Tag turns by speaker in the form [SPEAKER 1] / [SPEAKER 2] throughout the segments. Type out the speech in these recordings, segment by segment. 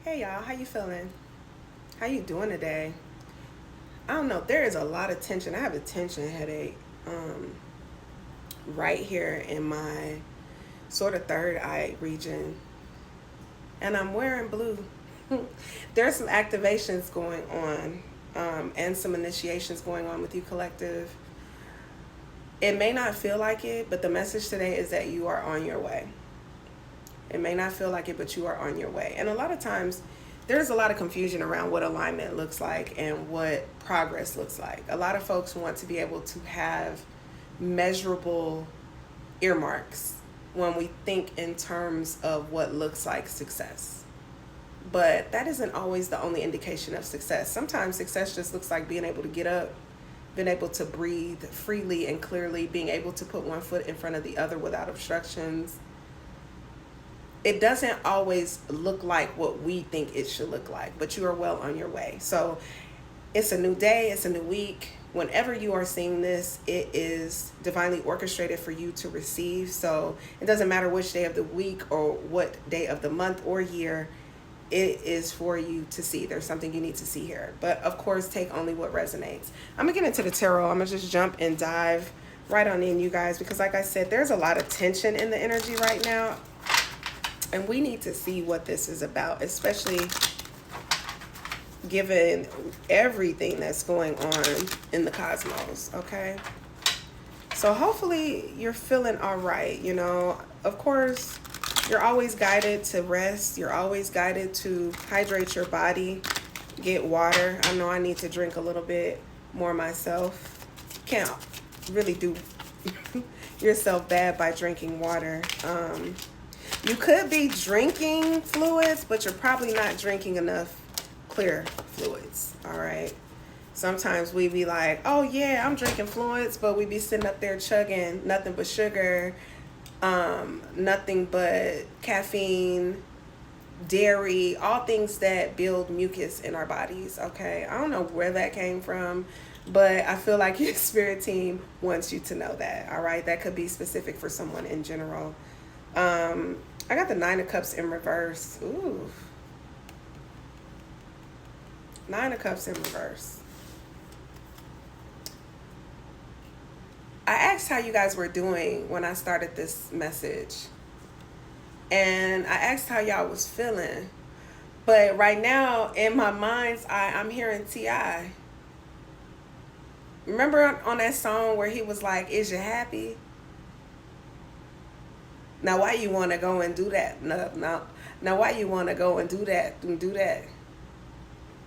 [SPEAKER 1] Hey y'all, how you feeling? How you doing today? I don't know. There is a lot of tension. I have a tension headache right here in my sort of third eye region, and I'm wearing blue. There's some activations going on, and some initiations going on with you, collective. It may not feel like it, but the message today is that you are on your way. It may not feel like it, but you are on your way. And a lot of times, there's a lot of confusion around what alignment looks like and what progress looks like. A lot of folks want to be able to have measurable earmarks when we think in terms of what looks like success. But that isn't always the only indication of success. Sometimes success just looks like being able to get up, being able to breathe freely and clearly, being able to put one foot in front of the other without obstructions. It doesn't always look like what we think it should look like, but you are well on your way. So it's a new day, it's a new week. Whenever you are seeing this, it is divinely orchestrated for you to receive. So it doesn't matter which day of the week or what day of the month or year, it is for you to see. There's something you need to see here. But of course, take only what resonates. I'm gonna get into the tarot. I'm gonna just jump and dive right on in, you guys, because like I said, there's a lot of tension in the energy right now. And we need to see what this is about, especially given everything that's going on in the cosmos, okay? So hopefully you're feeling all right, you know. Of course, you're always guided to rest. You're always guided to hydrate your body, get water. I know I need to drink a little bit more myself. Can't really do yourself bad by drinking water. You could be drinking fluids, but you're probably not drinking enough clear fluids, all right? Sometimes we be like, oh yeah, I'm drinking fluids, but we be sitting up there chugging nothing but sugar, nothing but caffeine, dairy, all things that build mucus in our bodies, okay? I don't know where that came from, but I feel like your spirit team wants you to know that, all right? That could be specific for someone in general. I got the Nine of Cups in reverse. Ooh. Nine of Cups in reverse. I asked how you guys were doing when I started this message. And I asked how y'all was feeling. But right now, in my mind's eye, I'm hearing T.I. Remember on that song where he was like, is you happy? Now, why you want to go and do that? No. Now, why you want to go and do that and do that?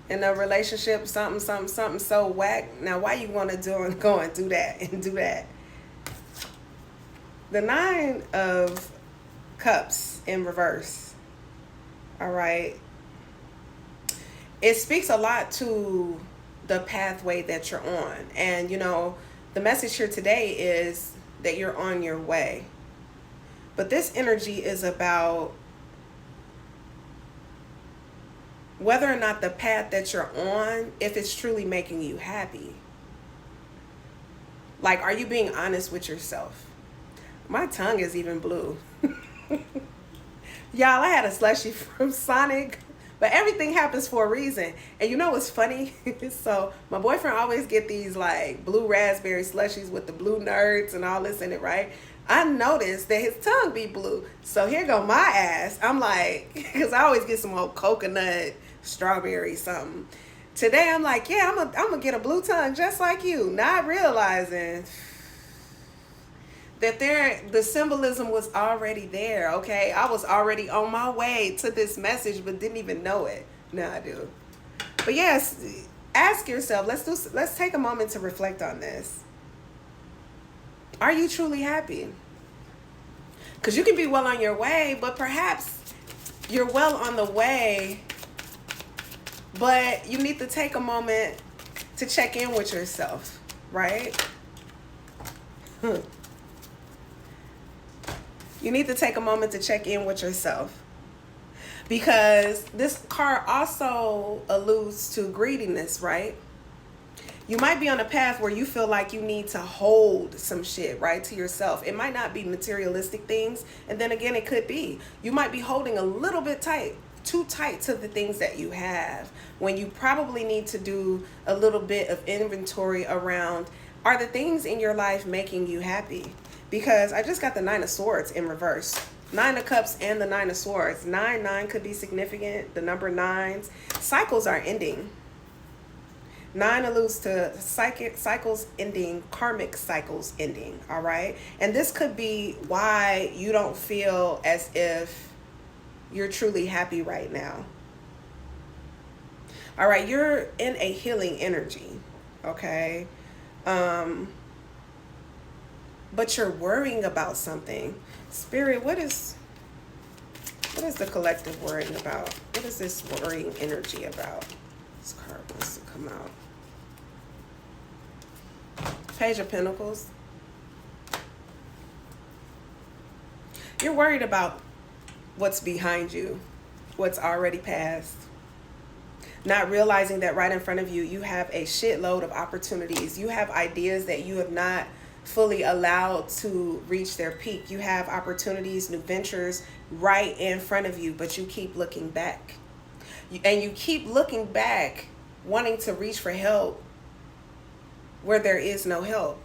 [SPEAKER 1] In a relationship, something so whack. Now, why you want to go and do that and do that? The Nine of Cups in reverse. All right. It speaks a lot to the pathway that you're on. And, you know, the message here today is that you're on your way. But this energy is about whether or not the path that you're on, if it's truly making you happy. Like, are you being honest with yourself? My tongue is even blue. Y'all, I had a slushie from Sonic, but everything happens for a reason. And you know what's funny? So my boyfriend always get these like blue raspberry slushies with the blue nerds and all this in it, right? I noticed that his tongue be blue. So here go my ass. I'm like, because I always get some old coconut, strawberry, something. Today I'm like, yeah, I'm gonna get a blue tongue just like you, not realizing that the symbolism was already there, okay? I was already on my way to this message, but didn't even know it. Now I do. But yes, ask yourself, let's take a moment to reflect on this. Are you truly happy? Because you can be well on your way, but perhaps you're well on the way, but you need to take a moment to check in with yourself, right? You need to take a moment to check in with yourself. Because this card also alludes to greediness, right? You might be on a path where you feel like you need to hold some shit, right, to yourself. It might not be materialistic things. And then again, it could be. You might be holding a little bit tight too tight to the things that you have, when you probably need to do a little bit of inventory around, are the things in your life making you happy? Because I just got the Nine of Swords in reverse. Nine of Cups and the Nine of Swords. 9 could be significant. The number 9s. Cycles are ending. 9 alludes to cycles ending, karmic cycles ending, all right? And this could be why you don't feel as if you're truly happy right now. All right, you're in a healing energy, okay? But you're worrying about something. Spirit, what is the collective worrying about? What is this worrying energy about? This card wants to come out. Page of Pentacles. You're worried about what's behind you, what's already passed. Not realizing that right in front of you, you have a shitload of opportunities. You have ideas that you have not fully allowed to reach their peak. You have opportunities, new ventures right in front of you, but you keep looking back. And you keep looking back, wanting to reach for help where there is no help,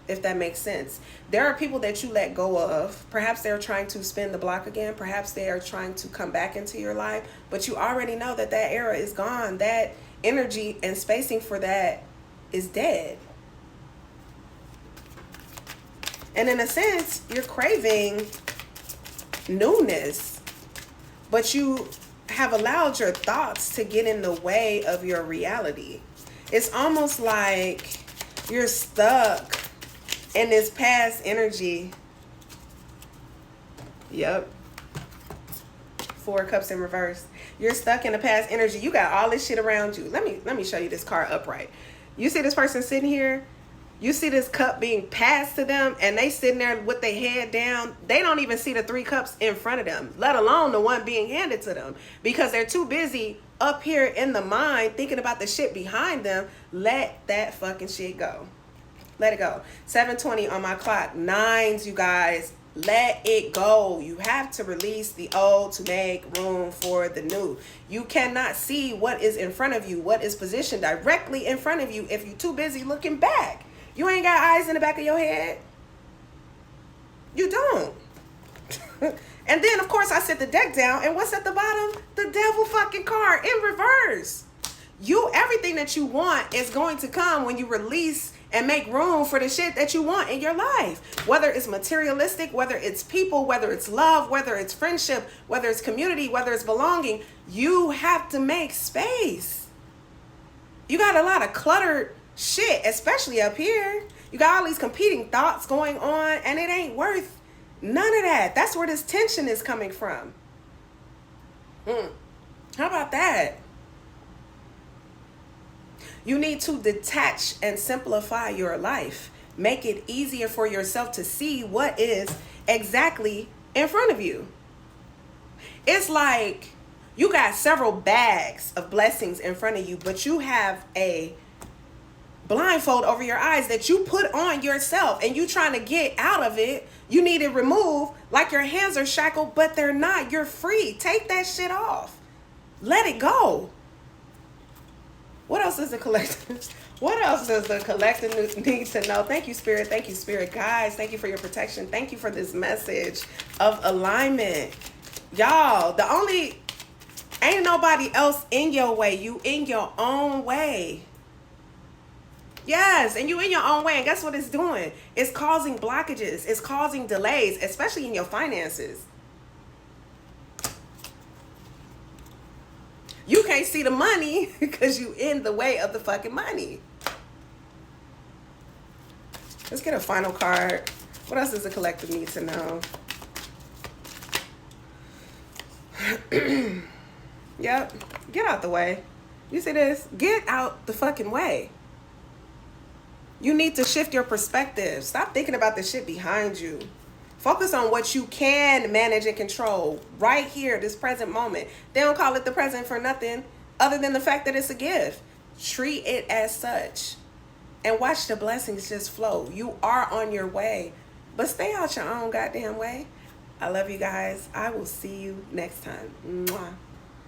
[SPEAKER 1] if that makes sense. There are people that you let go of. Perhaps they're trying to spin the block again. Perhaps they are trying to come back into your life, but you already know that that era is gone. That energy and spacing for that is dead. And in a sense, you're craving newness, but you have allowed your thoughts to get in the way of your reality. It's almost like you're stuck in this past energy. Yep. 4 Cups in reverse. You're stuck in the past energy. You got all this shit around you. Let me show you this card upright. You see this person sitting here? You see this cup being passed to them, and they sitting there with their head down. They don't even see the 3 cups in front of them, let alone the one being handed to them, because they're too busy up here in the mind thinking about the shit behind them. Let that fucking shit go. Let it go. 7:20 on my clock. 9s, you guys. Let it go. You have to release the old to make room for the new. You cannot see what is in front of you, what is positioned directly in front of you, if you're too busy looking back. You ain't got eyes in the back of your head. You don't. And then, of course, I set the deck down. And what's at the bottom? The devil fucking card in reverse. Everything that you want is going to come when you release and make room for the shit that you want in your life. Whether it's materialistic, whether it's people, whether it's love, whether it's friendship, whether it's community, whether it's belonging, you have to make space. You got a lot of cluttered shit, especially up here. You got all these competing thoughts going on, and it ain't worth none of that. That's where this tension is coming from. How about that? You need to detach and simplify your life. Make it easier for yourself to see what is exactly in front of you. It's like you got several bags of blessings in front of you, but you have a blindfold over your eyes that you put on yourself, and you trying to get out of it. You need it removed, like your hands are shackled, but they're not. You're free. Take that shit off. Let it go. What else is the collective? What else does the collective need to know? Thank you, Spirit. Thank you, Spirit. Guys, thank you for your protection. Thank you for this message of alignment. Y'all, ain't nobody else in your way. You in your own way. Yes, and you in your own way. And guess what it's doing? It's causing blockages. It's causing delays, especially in your finances. You can't see the money because you in the way of the fucking money. Let's get a final card. What else does the collective need to know? Yep. Get out the way. You see this? Get out the fucking way. You need to shift your perspective. Stop thinking about the shit behind you. Focus on what you can manage and control right here, this present moment. They don't call it the present for nothing other than the fact that it's a gift. Treat it as such and watch the blessings just flow. You are on your way, but stay out your own goddamn way. I love you guys. I will see you next time. Mwah.